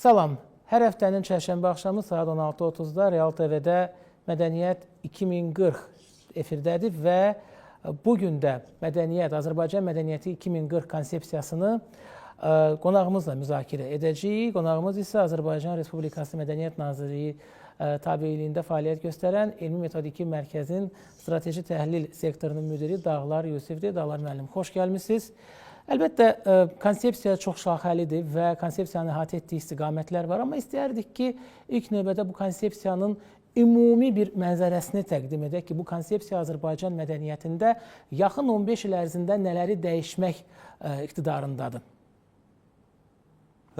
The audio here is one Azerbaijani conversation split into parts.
Salam, hər həftənin çərşənbə axşamı saat 16:30-da Real TV-də Mədəniyyət 2040 efirdədir və bugün də Mədəniyyət, Azərbaycan Mədəniyyəti 2040 konsepsiyasını qonağımızla müzakirə edəcəyik. Qonağımız isə Azərbaycan Respublikası Mədəniyyət Nazirliyi tabeliyində fəaliyyət göstərən Elmi Metodiki Mərkəzin Strateji Təhlil Sektorunun müdiri Dağlar Yusifdir. Dağlar müəllim, xoş gəlmişsiniz. Əlbəttə, konsepsiya çox şaxəlidir və konsepsiyanı əhatə etdiyi istiqamətlər var. Amma istəyərdik ki, ilk növbədə bu konsepsiyanın ümumi bir mənzərəsini təqdim edək ki, bu konsepsiya Azərbaycan mədəniyyətində yaxın 15 il ərzində nələri dəyişmək iqtidarındadır?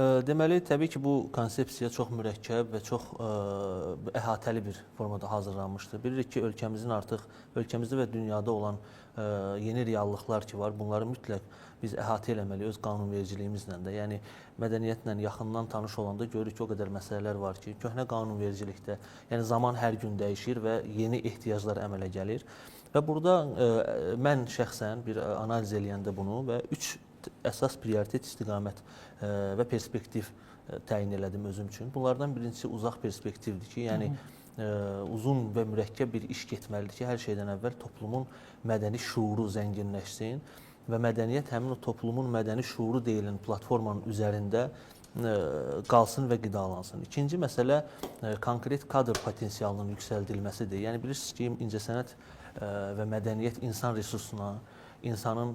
Deməli, təbii ki, bu konsepsiya çox mürəkkəb və çox əhatəli bir formada hazırlanmışdır. Bilirik ki, ölkəmizdə və dünyada olan yeni reallıqlar ki var, bunları mütləq biz əhatə eləməli öz qanunvericiliyimizlə də. Yəni, mədəniyyətlə yaxından tanış olanda görürük ki, o qədər məsələlər var ki, köhnə qanunvericilikdə, yəni zaman hər gün dəyişir və yeni ehtiyaclar əmələ gəlir. Və burada mən şəxsən bir analiz eləyəndə bunu və 3 əsas prioritet istiqamət və perspektiv təyin elədim özüm üçün. Bunlardan birincisi uzaq perspektivdir ki, yəni uzun və mürəkkəb bir iş getməlidir ki, hər şeydən əvvəl toplumun mədəni şuuru zənginləşsin və mədəniyyət həmin o toplumun mədəni şuuru deyilən platformanın üzərində qalsın və qidalansın. İkinci məsələ konkret kadr potensialının yüksəldilməsidir. Yəni bilirsiniz ki, incəsənət və mədəniyyət insan resursuna, insanın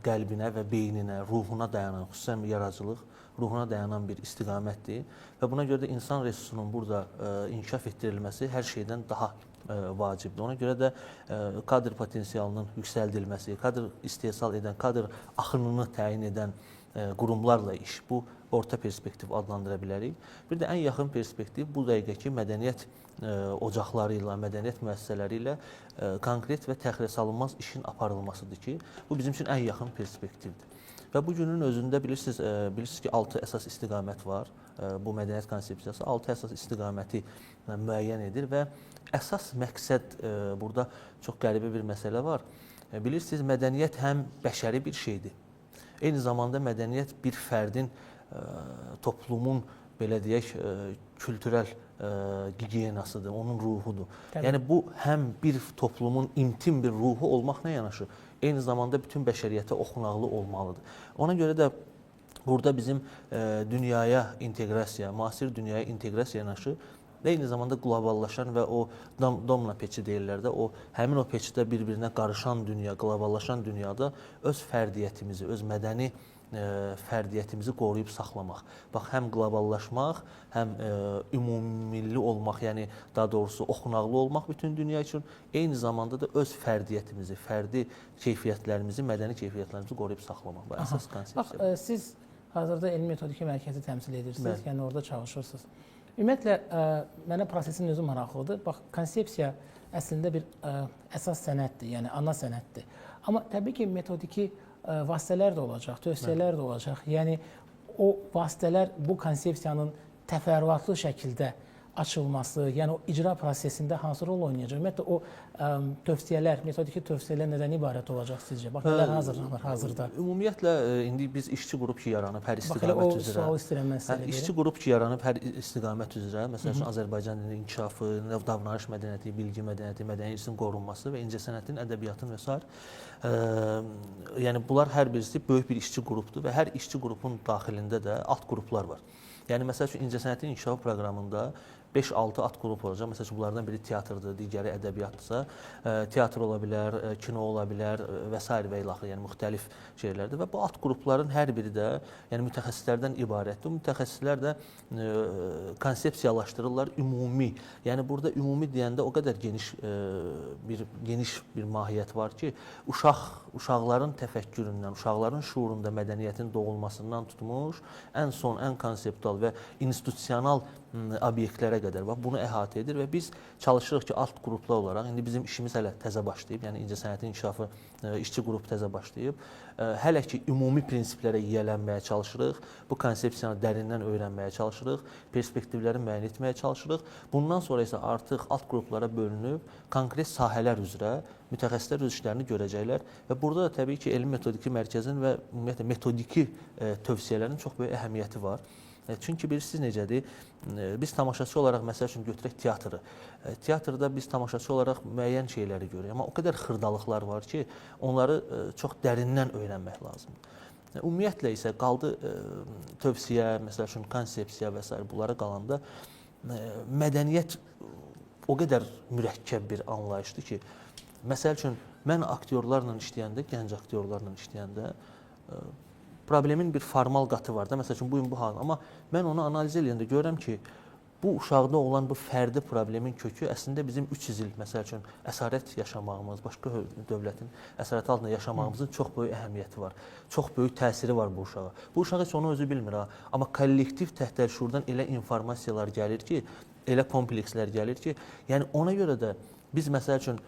qəlbinə və beyninə, ruhuna dayanan, xüsusən yaradıcılıq, ruhuna dayanan bir istiqamətdir. Və buna görə də insan resursunun burada inkişaf etdirilməsi hər şeydən daha vacibdir. Ona görə də kadr potensialının yüksəldilməsi, kadr istehsal edən, kadr axınını təyin edən qurumlarla iş, bu orta perspektiv adlandıra bilərik. Bir də ən yaxın perspektiv bu dəqiqəki mədəniyyət ocaqları ilə, mədəniyyət müəssisələri ilə konkret və təxirəsalınmaz işin aparılmasıdır ki, bu bizim üçün ən yaxın perspektivdir. Və bu günün özündə bilirsiniz ki, 6 əsas istiqamət var. Bu mədəniyyət konsepsiyası 6 əsas istiqaməti müəyyən edir və əsas məqsəd burada çox qəribə bir məsələ var. Bilirsiniz, mədəniyyət həm bəşəri bir şeydir. Eyni zamanda mədəniyyət bir fərdin, toplumun, belə deyək, kültürel gigiyenasıdır, onun ruhudur. Təbii. Yəni bu həm bir toplumun intim bir ruhu olmaqla yanaşı, eyni zamanda bütün bəşəriyyətə oxunaqlı olmalıdır. Ona görə də burada bizim dünyaya inteqrasiya, müasir dünyaya inteqrasiya yanaşı, eyni zamanda qloballaşan və o domna peçi deyirlər də, həmin o peçdə bir-birinə qarışan dünya, qloballaşan dünyada öz fərdiyyətimizi, öz mədəni fərdiyyətimizi qoruyub saxlamaq. Bax, həm qloballaşmaq, həm ümumilli olmaq, yəni daha doğrusu oxunaqlı olmaq bütün dünya üçün, eyni zamanda da öz fərdiyyətimizi, fərdi keyfiyyətlərimizi, mədəni keyfiyyətlərimizi qoruyub saxlamaq. Bu əsas konsepsiya. Bax, siz hazırda Elmi Metodiki Mərkəzi təmsil edirsiniz, yəni orada çalışırsınız. Ümumiyyətlə, mənə prosesin özü maraqlıdır. Bax, konsepsiya əslində bir əsas sənətdir, yəni ana sənətdir. Amma təbii ki, metodiki vasitələr də olacaq, tövsiyələr də olacaq. Yəni, o vasitələr bu konsepsiyanın təfərrüatlı şəkildə açılması, yəni o icra prosesində hansı rol oynayacaq? Ümumiyyətlə, o tövsiyələr, metodiki tövsiyələr nədən ibarət olacaq sizcə? Bax, nələr hazırlanır hazırda? Ümumiyyətlə, indi biz işçi qrup ki yaranıb hər istiqamət üzrə. Bax, o sual istəyirəm mən sizə. İşçi qrup ki yaranıb hər istiqamət üzrə, məsələn, Azərbaycan dilinin inkişafı, davranış mədəniyyəti, bilgi mədəniyyəti, mədəni irsin qorunması və incəsənətin, ədəbiyyatın və s. Yəni, bunlar hər birisi böyük bir işçi qrupdur və hər işçi qrupun daxilində də alt qruplar var. Yəni, məsəl üçün, incəsənətin inkişafı proqramında 5-6 alt qrup olacaq. Məsələn, bunlardan biri teatrdır, digəri ədəbiyyatdırsa, teatr ola bilər, kino ola bilər və s. və ilaxır, yəni müxtəlif şeylərdir. Və bu alt qrupların hər biri də yəni mütəxəssislərdən ibarətdir. Bu mütəxəssislər də konsepsiyalaşdırırlar ümumi. Yəni, burada ümumi deyəndə o qədər geniş bir mahiyyət var ki, uşaqların təfəkküründən, uşaqların şuurunda mədəniyyətin doğulmasından tutmuş, ən son, ən konseptual və institusional obyektlərə qədər bunu əhatə edir və biz çalışırıq ki, alt qruplar olaraq, indi bizim işimiz hələ təzə başlayıb, yəni incəsənətin inkişafı işçi qrup təzə başlayıb, hələ ki, ümumi prinsiplərə yiyələnməyə çalışırıq, bu konsepsiyanı dərindən öyrənməyə çalışırıq, perspektivləri müəyyən etməyə çalışırıq. Bundan sonra isə artıq alt qruplara bölünüb, konkret sahələr üzrə mütəxəssislər öz işlərini görəcəklər və burada da təbii ki, Elmi Metodiki Mərkəzin və ümumiyyətlə metodiki tövsiyələrin çox böyük əhəmiyyəti var. Çünki bilirsiniz necədir? Biz tamaşaçı olaraq məsəl üçün götürək teatrı. Teatrda biz tamaşaçı olaraq müəyyən şeyləri görürük, amma o qədər xırdalıqlar var ki, onları çox dərindən öyrənmək lazımdır. Ümumiyyətlə isə qaldı tövsiyə, məsəl üçün konsepsiya və s. bunlara qalanda mədəniyyət o qədər mürəkkəb bir anlayışdır ki, məsəl üçün mən aktyorlarla işləyəndə, gənc aktyorlarla işləyəndə problemin bir formal qatı var da, məsəl üçün bu hal. Amma mən onu analiz edəndə görürəm ki, bu uşaqda olan bu fərdi problemin kökü əslində bizim 300 il, məsəl üçün, əsarət yaşamağımız, başqa dövlətin əsarəti altında yaşamağımızın çox böyük əhəmiyyəti var. Çox böyük təsiri var bu uşağa. Bu uşaq heç onu özü bilmir ha. Amma kollektiv təhtərşurdan elə informasiyalar gəlir ki, elə komplekslər gəlir ki, yəni ona görə də biz məsəl üçün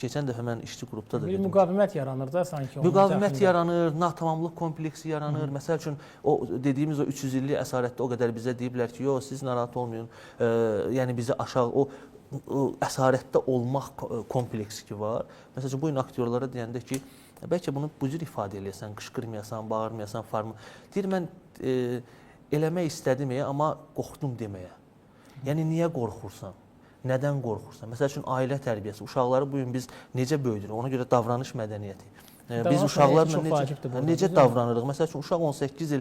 keçən dəfə mən işçi qrupda da dedim. Bir müqavimət yaranır da sanki. Müqavimət yaranır, natamamlıq kompleksi yaranır. Məsəl üçün o dediyimiz o 300 illik əsarətdə o qədər bizə deyiblər ki, yox, siz narahat olmayın. Yəni bizi aşağı o əsarətdə olmaq kompleksi ki var. Məsəl üçün bu gün aktyorlara deyəndə ki, bəlkə bunu bu cür ifadə eləyəsən, qışqırmayasan, bağırmayasan, deyir mən eləmək istədim, amma qorxdum deməyə. Yəni niyə qorxursan? Nədən qorxursan? Məsəl üçün ailə tərbiyəsi, uşaqları bu gün biz necə böyüdürük? Ona görə davranış mədəniyyəti. Biz uşaqlarla necə davranırıq? Məsəl üçün uşaq 18 il,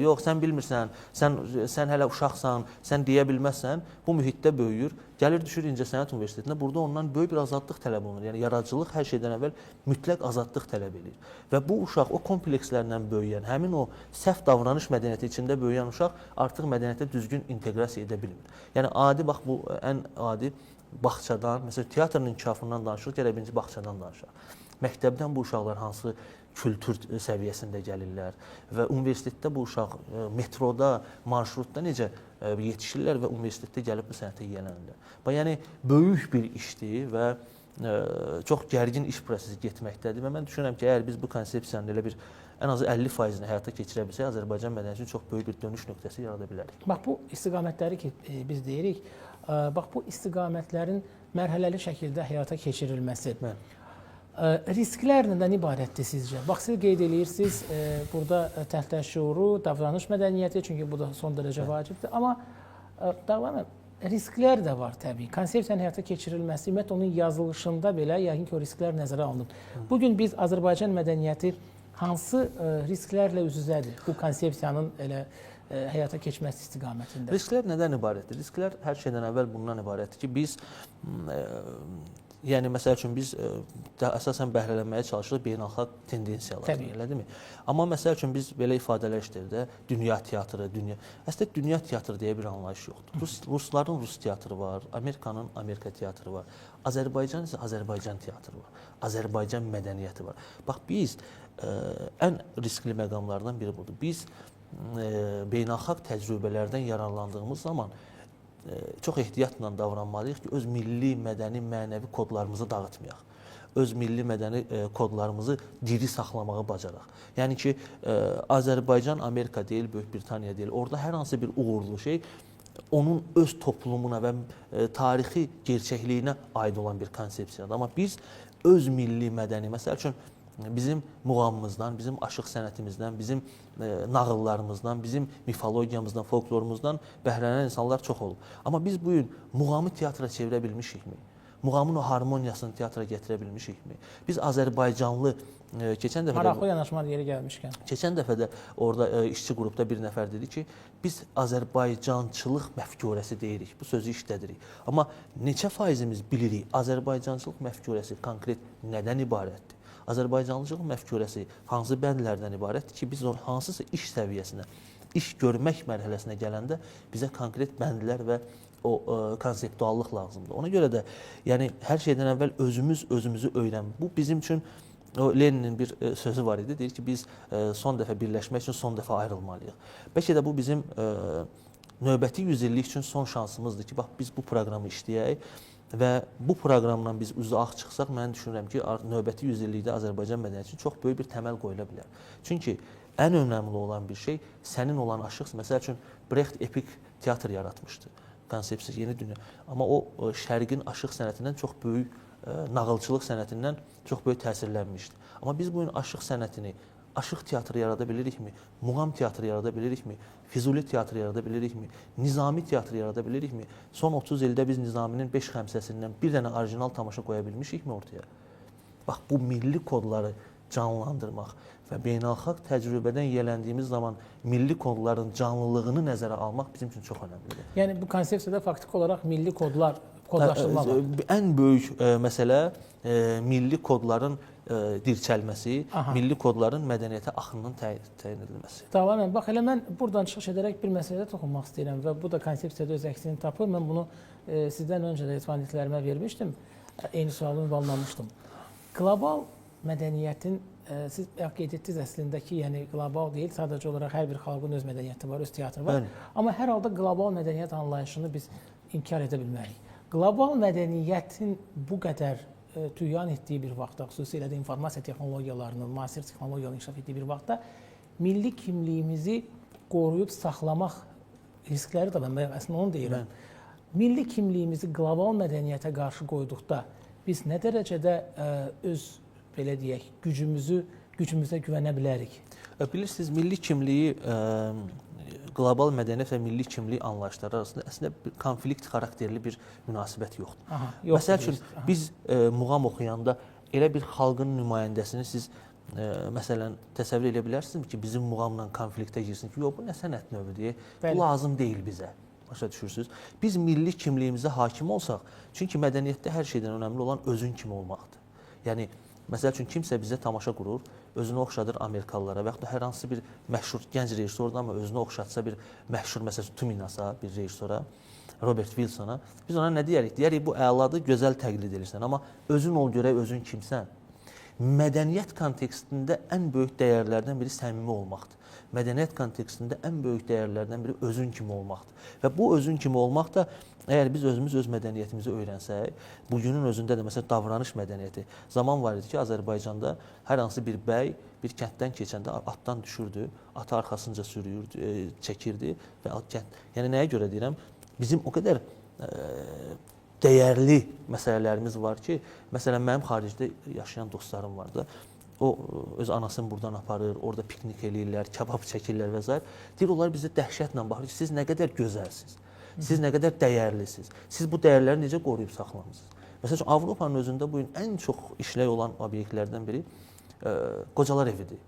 yox sən bilmirsən, sən hələ uşaqsan, sən deyə bilməzsən, bu mühitdə böyüyür. Gəlir düşür İncəsənət Universitetində, burada ondan böyük bir azadlıq tələb olunur. Yəni yaradıcılıq hər şeydən əvvəl mütləq azadlıq tələb edir. Və bu uşaq o komplekslərlə böyüyən, həmin o səhv davranış mədəniyyəti içində böyüyən uşaq artıq mədəniyyətə düzgün inteqrasiya edə bilmir. Yəni adi bax bu ən adi bağçadan, məsələn teatrın inkişafından danışırıq, gərək birinci bağçadan danışaq. Məktəbdən bu uşaqlar hansı kültür səviyyəsində gəlirlər və universitetdə bu uşaq metroda, marşrutda necə yetişirlər və universitetdə gəlib bu sənətə yiyələnirlər. Yəni böyük bir işdir və çox gərgin iş prosesi getməkdədir və mən düşünürəm ki, əgər biz bu konsepsiyanın elə bir ən azı 50%-ni həyata keçirə bilsək, Azərbaycan mədəniyyəti üçün çox böyük bir dönüş nöqtəsi yarada bilərik. Bax bu istiqamətləri ki biz deyirik, bax bu istiqamətlərin mərhələli şəkildə həyata keçirilməsi. Risklər nədən ibarətdir sizcə? Bax, siz qeyd edirsiniz, burada təhtəşüuru, davranış mədəniyyəti, çünki bu da son dərəcə vacibdir. Amma risklər də var təbii. Konsepsiyanın həyata keçirilməsi, ümumiyyətlə onun yazılışında belə yəqin ki, o risklər nəzərə alınıb. Bugün biz Azərbaycan mədəniyyəti hansı risklərlə üz-üzədir bu konsepsiyanın elə həyata keçməsi istiqamətində? Risklər nədən ibarətdir? Risklər hər şeydən əvvəl bundan ibarətdir ki, biz yəni məsəl üçün biz əsasən bəhrələnməyə çalışırıq beynəlxalq tendensiyalardan, elə deyilmi? Amma məsəl üçün biz belə ifadələr işlədir də, dünya teatrı, əslində dünya teatrı deyə bir anlayış yoxdur. Rusların Rus teatrı var, Amerikanın Amerika teatrı var, Azərbaycan isə Azərbaycan teatrı var, Azərbaycan mədəniyyəti var. Bax biz ən riskli məqamlardan biri budur. Biz beynəlxalq təcrübələrdən yararlandığımız zaman çox ehtiyatla davranmalıyıq ki, öz milli, mədəni, mənəvi kodlarımızı dağıtmayaq. Öz milli, mədəni kodlarımızı diri saxlamağı bacaraq. Yəni ki, Azərbaycan, Amerika deyil, Böyük Britaniya deyil. Orada hər hansı bir uğurlu şey onun öz toplumuna və tarixi gerçəkliyinə aid olan bir konsepsiyadır. Amma biz öz milli, mədəni, məsəl üçün, bizim muğamımızdan, bizim aşıq sənətimizdən, bizim nağıllarımızdan, bizim mifologiyamızdan, folklorumuzdan bəhrələnən insanlar çox olub. Amma biz bu gün muğamı teatra çevirə bilmişikmi? Muğamın o harmoniyasını teatra gətirə bilmişikmi? Biz Azərbaycanlı keçən dəfə maraqlı yanaşmalar yeri gəlmişkən. Keçən dəfə də orada işçi qrupda bir nəfər dedi ki, biz Azərbaycançılıq məfkurəsi deyirik, bu sözü işlədirik. Amma neçə faizimiz bilirik Azərbaycançılıq məfkurəsi konkret nədən ibarətdir? Azərbaycanlılıq məfkurəsi hansı bəndlərdən ibarətdir ki, biz hansısa iş səviyyəsinə, iş görmək mərhələsinə gələndə bizə konkret bəndlər və o konseptuallıq lazımdır. Ona görə də yəni hər şeydən əvvəl özümüzü öyrənmək. Bu bizim üçün Leninin bir sözü var idi. Deyir ki, biz son dəfə birləşmək üçün son dəfə ayrılmalıyıq. Bəlkə də bu bizim növbəti 100 illik üçün son şansımızdır ki, bax biz bu proqramı işləyək. Və bu proqramdan biz uzaq çıxsaq, mən düşünürəm ki, növbəti 100 illikdə Azərbaycan mədəniyyəti üçün çox böyük bir təməl qoyula bilər. Çünki ən önəmli olan bir şey sənin olan aşıq, məsəl üçün Brecht epik teatr yaratmışdı, konsepsiya, yeni dünya. Amma o şərqin aşıq sənətindən çox böyük, nağılçılıq sənətindən çox böyük təsirlənmişdi. Amma biz bu gün aşıq sənətini aşıq teatrı yarada bilirikmi? Muğam teatrı yarada bilirikmi? Füzuli teatrı yarada bilirikmi? Nizami teatrı yarada bilirikmi? Son 30 ildə biz Nizaminin 5 xəmsəsindən bir dənə orijinal tamaşa qoya bilmişikmi ortaya? Bax, bu milli kodları canlandırmaq və beynəlxalq təcrübədən yələndiyimiz zaman milli kodların canlılığını nəzərə almaq bizim üçün çox önəmlidir. Yəni bu konsepsiyada faktiki olaraq milli kodlaşdırma var. Ən böyük məsələ milli kodların dirçəlməsi, milli kodların mədəniyyətə axınının təyin edilməsi. Tamam, bax elə mən buradan çıxış edərək bir məsələyə toxunmaq istəyirəm və bu da konsepsiyada öz əksini tapır. Mən bunu sizdən öncə də respondentlərimə vermişdim, eyni sualı ünvanlamışdım. Qlobal mədəniyyətin, siz qeyd etdiniz əslində ki, yəni qlobal deyil, sadəcə olaraq hər bir xalqın öz mədəniyyəti var, öz teatrı var. Bəli. Amma hər halda qlobal mədəniyyət anlayışını biz inkar edə bilmərik. Qlobal mədəniyyətin bu qədər tüyan etdiyi bir vaxtda, xüsusilə də informasiya texnologiyalarının, müasir texnologiyaların inkişaf etdiyi bir vaxtda milli kimliyimizi qoruyub saxlamaq riskləri də var. Mən əslində onu deyirəm. Milli kimliyimizi qlobal mədəniyyətə qarşı qoyduqda biz nə dərəcədə öz, belə deyək, gücümüzə güvənə bilərik? Bilirsiniz, milli kimliyi, qlobal mədəniyyət və milli kimlik anlayışları arasında əslində bir konflikt xarakterli bir münasibət yoxdur. Məsəl üçün, biz muğam oxuyanda elə bir xalqın nümayəndəsini siz məsələn təsəvvür edə bilərsinizmi ki, bizim muğamla konfliktə girsin ki, yox, bu nə sənət növüdür, bu lazım deyil bizə. Başa düşürsünüz? Biz milli kimliyimizə hakim olsaq, çünki mədəniyyətdə hər şeydən önəmli olan özün kimi olmaqdır. Yəni, məsəl üçün, kimsə bizə tamaşa qurur, özünü oxşadır Amerikalılara və yaxud da hər hansı bir məşhur gənc rejissordur, amma özünü oxşatsa bir məşhur, məsələn, Tuminasa, bir rejissora, Robert Wilsona, biz ona nə deyərik? Deyərik, bu əladır, gözəl təqlid edirsən, amma özün ol görək, özün kimsən? Mədəniyyət kontekstində ən böyük dəyərlərdən biri səmimi olmaqdır. Mədəniyyət kontekstində ən böyük dəyərlərdən biri özün kimi olmaqdır. Və bu özün kimi olmaq da, əgər biz özümüz öz mədəniyyətimizi öyrənsək, bugünün özündə də məsələn davranış mədəniyyəti. Zaman var idi ki, Azərbaycanda hər hansı bir bəy bir kənddən keçəndə atdan düşürdü, atı arxasınca sürüyürdü, çəkirdi və yəni nəyə görə deyirəm? Bizim o qədər dəyərli məsələlərimiz var ki, məsələn, mənim xaricdə yaşayan dostlarım var da, o öz anasını buradan aparır, orada piknik eləyirlər, kebab çəkirlər və s. Deyir, onlar bizə dəhşətlə baxır ki, siz nə qədər gözəlsiniz, siz nə qədər dəyərlisiniz, siz bu dəyərləri necə qoruyub saxlamısınız? Məsələn, Avropanın özündə bu gün ən çox işlək olan obyektlərdən biri qocalar evidir.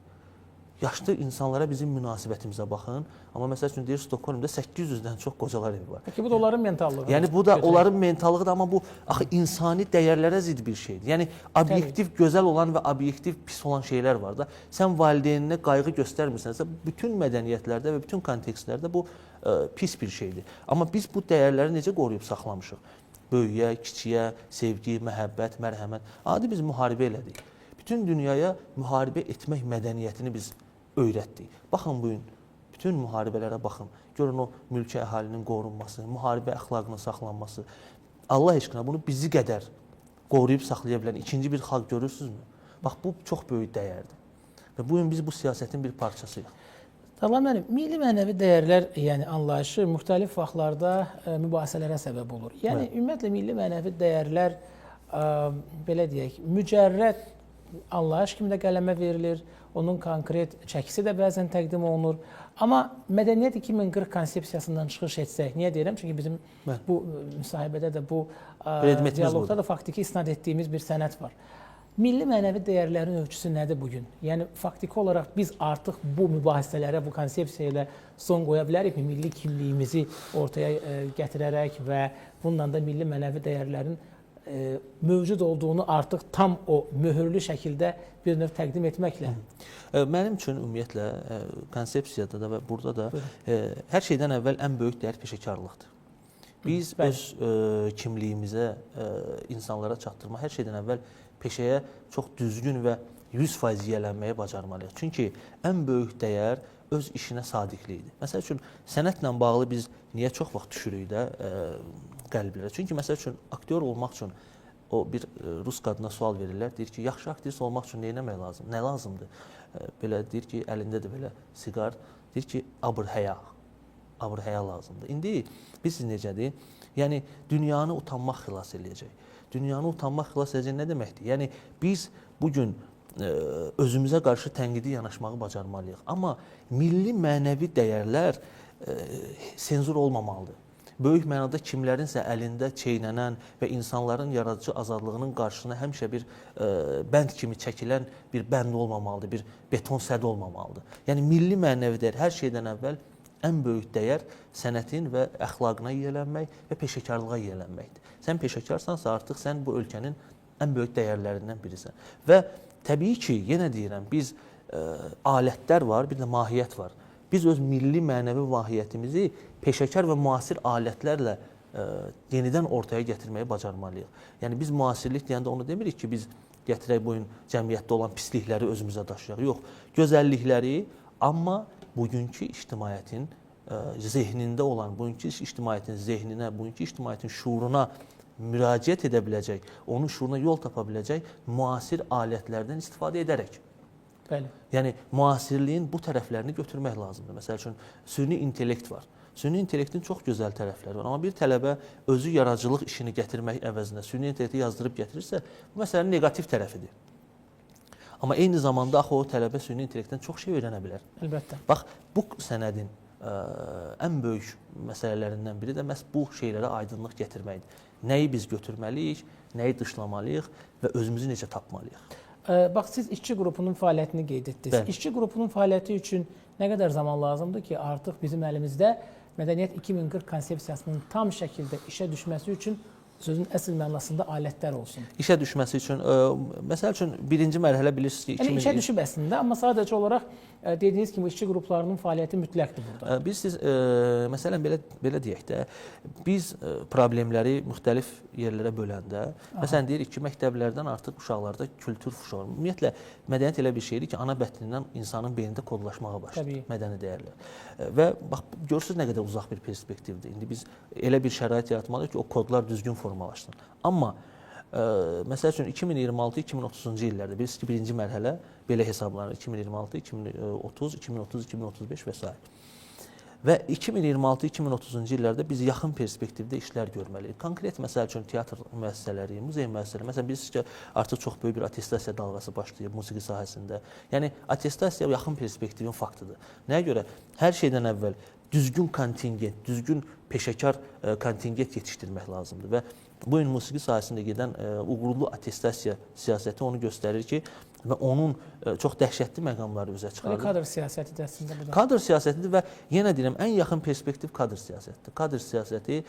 Yaşlı insanlara bizim münasibətimizə baxın, amma məsəl üçün deyir, Stokholmda 800-dən çox qocalar evi var. Peki bu da onların mentallığı. Yəni bu da onların mentallığı da, amma bu axı insani dəyərlərə zidd bir şeydir. Yəni obyektiv gözəl olan və obyektiv pis olan şeylər var da. Sən valideyninə qayğı göstərmirsənsə, bütün mədəniyyətlərdə və bütün kontekstlərdə bu pis bir şeydir. Amma biz bu dəyərləri necə qoruyub saxlamışıq? Böyüyə, kiçiyə, sevgi, məhəbbət, mərhəmət. Adi biz müharibə elədik. Bütün dünyaya müharibə etmək mədəniyyətini biz öyrətdik. Baxın bugün, bütün müharibələrə baxın. Görün o mülki əhalinin qorunması, müharibə əxlaqının saxlanması. Allah eşqinə bunu bizi qədər qoruyub saxlaya bilən ikinci bir xalq görürsünüzmü? Bax, bu çox böyük dəyərdir. Və bugün biz bu siyasətin bir parçasıyıq. Tamam, milli mənəvi dəyərlər, yəni anlayışı müxtəlif vaxtlarda mübahisələrə səbəb olur. Yəni, ümumiyyətlə, milli mənəvi dəyərlər, belə deyək, mücərrəd anlayış kimi də qələmə verilir, onun konkret çəkisi də bəzən təqdim olunur. Amma Mədəniyyət 2040 konsepsiyasından çıxış etsək, niyə deyirəm? Çünki bizim bu müsahibədə də, bu dialoqda da faktiki isnad etdiyimiz bir sənət var. Milli mənəvi dəyərlərin ölçüsü nədir bugün? Yəni, faktiki olaraq biz artıq bu mübahisələrə, bu konsepsiya ilə son qoya bilərikmi? Milli kimliyimizi ortaya gətirərək və bununla da milli mənəvi dəyərlərin mövcud olduğunu artıq tam o möhürlü şəkildə bir növ təqdim etməklə. Mənim üçün ümumiyyətlə konsepsiyada da və burada da hər şeydən əvvəl ən böyük dəyər peşəkarlıqdır. Biz öz kimliyimizə, insanlara çatdırma, hər şeydən əvvəl peşəyə çox düzgün və 100% yiyələnməyə bacarmalıyıq. Çünki ən böyük dəyər öz işinə sadiqlikdir. Məsəl üçün, sənətlə bağlı biz niyə çox vaxt düşürük də qəlblərə? Çünki məsəl üçün, aktyor olmaq üçün o bir rus qadına sual verirlər, deyir ki, yaxşı aktrisa olmaq üçün nə etmək lazım? Nə lazımdır? Belə deyir ki, əlində də belə siqar, deyir ki, abır-həya lazımdır. İndi biz necədir? Yəni, dünyanı utanmaq xilas eləyəcək. Dünyanı utanmaq xilas edəcək nə deməkdir? Yəni, biz bugün özümüzə qarşı tənqidi yanaşmağı bacarmalıyıq. Amma milli mənəvi dəyərlər senzur olmamalıdır. Böyük mənada kimlərinsə əlində çeynənən və insanların yaradıcı azadlığının qarşısına həmişə bir bənd kimi çəkilən bir bənd olmamalıdır, bir beton sədd olmamalıdır. Yəni milli mənəvi dəyər hər şeydən əvvəl ən böyük dəyər sənətin və əxlaqına yiyələnmək və peşəkarlığa yiyələnməkdir. Sən peşəkarsansa artıq sən bu ölkənin ən böyük dəyərlərindən birisən. Və təbii ki, yenə deyirəm, biz alətlər var, bir də mahiyyət var. Biz öz milli mənəvi mahiyyətimizi peşəkar və müasir alətlərlə yenidən ortaya gətirməyi bacarmalıyıq. Yəni biz müasirlik deyəndə onu demirik ki, biz gətirək bu gün cəmiyyətdə olan pislikləri özümüzə daşıyaq. Yox, gözəllikləri, amma bugünkü ictimaiyyətin zehnində olan, bugünkü ictimaiyyətin zehninə, bugünkü ictimaiyyətin şuuruna müraciət edə biləcək, onun şuuruna yol tapa biləcək müasir alətlərdən istifadə edərək. Bəli. Yəni müasirliyin bu tərəflərini götürmək lazımdır. Məsəl üçün süni intellekt var. Süni intellektin çox gözəl tərəfləri var. Amma bir tələbə özü yaradıcılıq işini gətirmək əvəzinə süni intellekti yazdırıb gətirirsə, bu məsələnin neqativ tərəfidir. Amma eyni zamanda axı o tələbə süni intellektdən çox şey öyrənə bilər. Əlbəttə. Bax, bu sənədin ən böyük məsələlərindən biri də məhz bu şeylərə aydınlıq gətirməkdir. Nəyi biz götürməliyik, nəyi dışlamalıyıq və özümüzü necə tapmalıyıq? Bax, siz işçi qrupunun fəaliyyətini qeyd etdiniz. Bəli. İşçi qrupunun fəaliyyəti üçün nə qədər zaman lazımdır ki, artıq bizim əlimizdə Mədəniyyət 2040 konsepsiyasının tam şəkildə işə düşməsi üçün sözün əsl mənasında alətlər olsun? İşə düşməsi üçün, məsəl üçün birinci mərhələ bilirsiniz ki, yəni işə düşüb əslində, amma sadəcə olaraq dediyiniz kimi işçi qruplarının fəaliyyəti mütləqdir burada. Biz məsələn belə deyək də, biz problemləri müxtəlif yerlərə böləndə, məsələn deyirik ki, məktəblərdən artıq uşaqlarda kültür fuşu var. Ümumiyyətlə, mədəniyyət elə bir şeydir ki, ana bətnindən insanın beynində kodlaşmağa başlayır mədəni dəyərlər. Və bax, görürsünüz nə qədər uzaq bir perspektivdir. İndi biz elə bir şərait yaratmalıyıq ki, o kodlar düzgün formalaşsın. Amma məsəl üçün 2026-2030-cu illərdə bilirsiniz ki, birinci mərhələ belə hesablanır. 2026, 2030, 2030, 2035 və s. Və 2026-2030-cu illərdə biz yaxın perspektivdə işlər görməliyik. Konkret məsəl üçün teatr müəssisələri, muzey müəssisələri. Məsələn, bilirsiniz ki, artıq çox böyük bir attestasiya dalğası başlayıb musiqi sahəsində. Yəni, attestasiya yaxın perspektivin faktıdır. Nəyə görə? Hər şeydən əvvəl düzgün kontingent, düzgün peşəkar kontingent yetişdirmək lazımdır və bu gün musiqi sahəsində gedən uğurlu attestasiya siyasəti onu göstərir ki, və onun çox dəhşətli məqamları üzə çıxarır. Kadr siyasətidir əslində bu da. Kadr siyasətidir və yenə deyirəm, ən yaxın perspektiv kadr siyasətidir. Kadr siyasəti,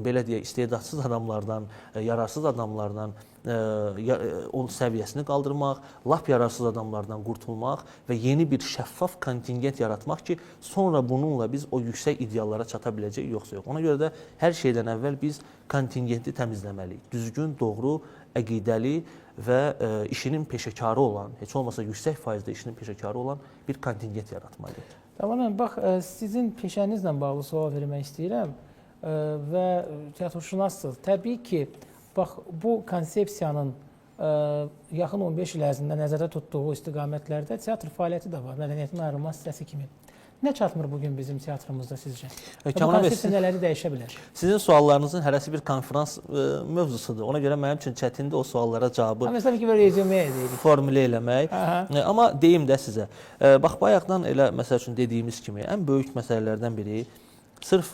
belə deyək, istedadsız adamlardan, yararsız adamlardan onun səviyyəsini qaldırmaq, lap yararsız adamlardan qurtulmaq və yeni bir şəffaf kontingent yaratmaq ki, sonra bununla biz o yüksək ideallara çata biləcəyik, yoxsa yox. Ona görə də hər şeydən əvvəl biz kontingenti təmizləməliyik. Düzgün, doğru, əqidəli və işinin peşəkarı olan, heç olmasa yüksək faizdə işinin peşəkarı olan bir kontingent yaratmalıyıq. Tamam, bax, sizin peşənizlə bağlı sual vermək istəyirəm və teatrşünassınız. Təbii ki, bax, bu konsepsiyanın yaxın 15 il ərzində nəzərdə tutduğu istiqamətlərdə teatr fəaliyyəti də var, mədəniyyətin ayrılmaz hissəsi kimi. Nə çatmır bugün bizim teatrımızda sizcə? Bu konsepsiya nələri dəyişə bilər? Sizin suallarınızın hərəsi bir konferans mövzusudur. Ona görə mənim üçün çətindir o suallara cavabı formülə eləmək. Amma deyim də sizə. Bax, bayaqdan elə məsəl üçün dediyimiz kimi ən böyük məsələlərdən biri sırf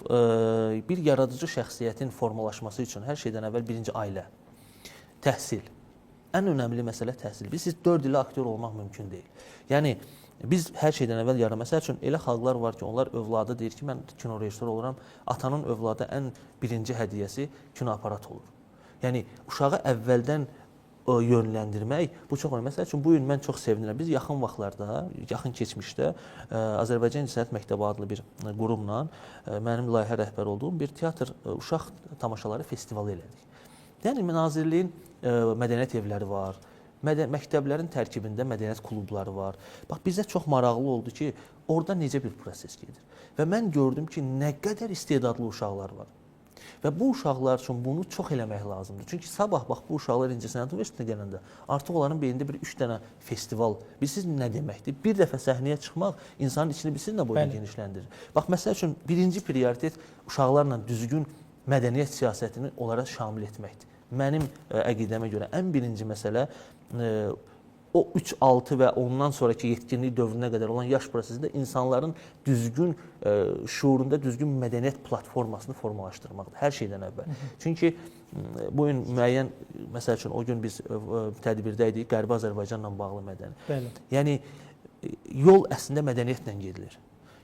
bir yaradıcı şəxsiyyətin formalaşması üçün hər şeydən əvvəl birinci ailə, təhsil. Ən önəmli məsələ təhsil. Biz 4 illə aktyor olmaq mümkün deyil. Yəni, biz hər şeydən əvvəl məsəl üçün elə xalqlar var ki, onlar övladı deyir ki, mən kino rejissor oluram, atanın övlada ən birinci hədiyyəsi kinoaparat olur. Yəni, uşağı əvvəldən yönləndirmək, bu çox önemli. Məsəl üçün, bu gün mən çox sevinirəm. Biz yaxın vaxtlarda, yaxın keçmişdə Azərbaycan İncəsənət Məktəbi adlı bir qurumla mənim layihə rəhbəri olduğum bir teatr uşaq tamaşaları festivalı elədik. Yəni, Nazirliyin mədəniyyət evləri var, məktəblərin tərkibində mədəniyyət klubları var. Bax, bizə çox maraqlı oldu ki, orada necə bir proses gedir. Və mən gördüm ki, nə qədər istedadlı uşaqlar var. Və bu uşaqlar üçün bunu çox eləmək lazımdır. Çünki sabah, bax, bu uşaqlar İncəsənət Universitetinə gələndə artıq onların beynində bir 3 dənə festival. Bilirsiniz nə deməkdir? Bir dəfə səhnəyə çıxmaq insanın içini bilirsiniz nə boyda genişləndirir. Bax, məsəl üçün, birinci prioritet uşaqlarla düzgün mədəniyyət siyasətini onlara şamil etməkdir. Mənim əqidəmə görə ən birinci məsələ o 3-6 və ondan sonraki yetkinlik dövrünə qədər olan yaş prosesində insanların düzgün şuurunda düzgün mədəniyyət platformasını formalaşdırmaqdır hər şeydən əvvəl. Çünki bu gün müəyyən, məsəl üçün o gün biz tədbirdə idik, Qərbi Azərbaycanla bağlı mədəni. Bəli. Yəni yol əslində mədəniyyətlə gedilir.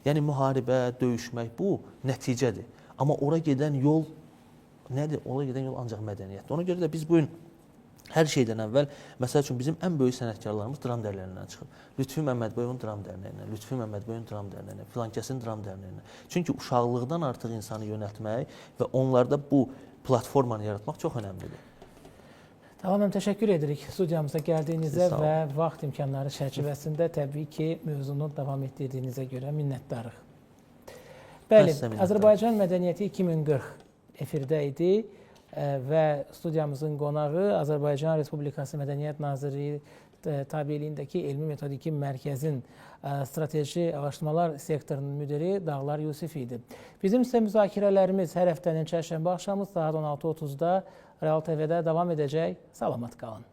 Yəni müharibə, döyüşmək bu nəticədir. Amma ora gedən yol nədir? Ora gedən yol ancaq mədəniyyətdir. Ona görə də biz bu gün hər şeydən əvvəl, məsəl üçün bizim ən böyük sənətkarlarımız dram dərnəyindən çıxır. Lütfi Məmmədboyevun dram dərnəyindən, Lütfi Məmmədboyevun dram dərnəyindən, filankəsin dram dərnəyindən. Çünki uşaqlıqdan artıq insanı yönəltmək və onlarda bu platformanı yaratmaq çox önəmlidir. Tamam, təşəkkür edirik studiyamıza gəldiyinizə və vaxt imkanları çərçivəsində təbii ki, mövzunu davam etdirdiyinizə görə minnətdarıq. Bəli, Azərbaycan Mədəniyyəti 2040 efirdə idi və studiyamızın qonağı Azərbaycan Respublikası Mədəniyyət Nazirliyi tabeliyindəki Elmi Metodiki Mərkəzin Strateji Araşdırmalar sektorunun müdiri Dağlar Yusif idi. Bizim isə müzakirələrimiz hər həftənin çərşənbə axşamı saat 16:30-da Real TV-də davam edəcək. Salamat qalın.